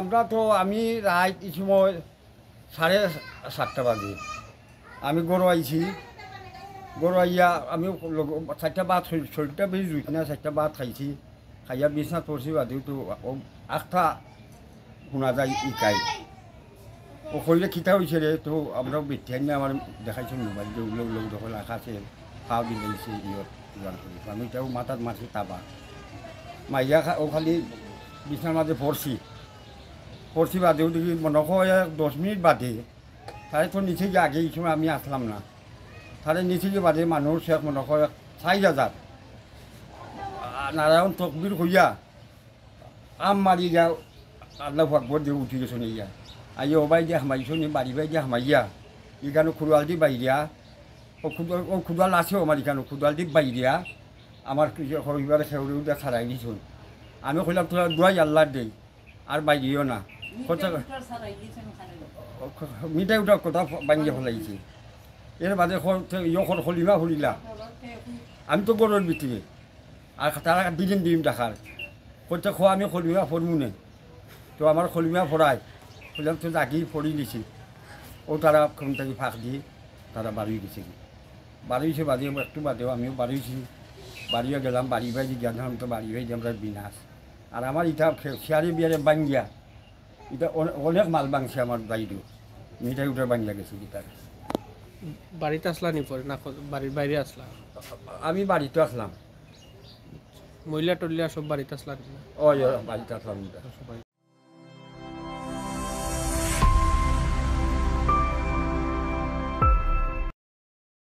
আমরা তো আমি রাত এই সময় 7:30 বাজে আমি গরু আইছি, গরু আইয়া আমি 4টা ভাত শরীরটা বেশি জুই না, 4টা ভাত খাইছি, খাইয়া বিছনা পড়ছি বাদেও তো আখটা শোনা যায় ইকাই ও শরীরে খিতা হয়েছে রে। তো আমরা বেঠিয়ান আমার দেখাইছো মোবাইল যে উল্লেখ উল্লেখ দখল রাখা আছে, ফাও দিলাইছে ইয়ত জোয়ান করি আমি এটাও মাথাত মারছি তাবা মাইয়া ও খালি বিছনার মাঝে পড়ছি বাদেও দেখি মনে হয় 10 মিনিট বাদে তাহলে তো নিচে গিয়ে আগে এই সময় আমি আসলাম না, তাহলে নিচে গিয়ে বাদে মানুষ শেষ মনে হয় 4,000 নারায়ণ তকবির হইয়া আম মারি যা আল্লাহ আকবর দিয়ে উঠি গেছো নিয়া আইয়া ও বাই দিয়ে হামাইছো নি বাড়ি বাই দিয়ে হামাইয়া এখানে খুদুয়াল দি বাইরিয়া ও খুদুয়াল আছে আমার এখানে খুদুয়াল দি বাইরিয়া আমার হরিবারে খেউরে উঠে ছাড়াই দিছুন। আমি কইলাম তোরা দোয়াই আল্লাহ দেই আর বাইরিও না কথা মিটাই উঠার কথা বাঙ্গিয়ে ফেলাইছি। এর বাদে ইয়খন হলিমা হলিলা আমি তো গরুর ভিতরে আর তারা দিন দেখার কোথা খোয়া আমি হলিমা ফরমু নে। তো আমার হলিমা ফরাই হইলাম তো জাগি ফরি দিছি ও তারা কোন থেকে ফাঁক দিয়ে তারা বাড়ি গেছে, বাড়িয়েছে বাদে একটু বাদেও আমিও বাড়িয়েছি, বাড়িয়ে গেলাম বাড়ি ভাই গেলাম তো বাড়ি ভাই আমরা বিনাশ। আর আমার ইটা শেয়ারে বিয়ারে বাঙ্গিয়া এটা অনেক মাল বাংছে আমার বাইরেও মিঠাই উঠে বাঙ্গিয়া গেছে গিটার। বাড়িতে আসলা নি পরে না বাড়ির বাইরে আসলা? আমি বাড়িতে আসলাম, মহিলা টলিয়া সব বাড়িতে আসলা নি? ও বাড়িতে আসলাম। সবাই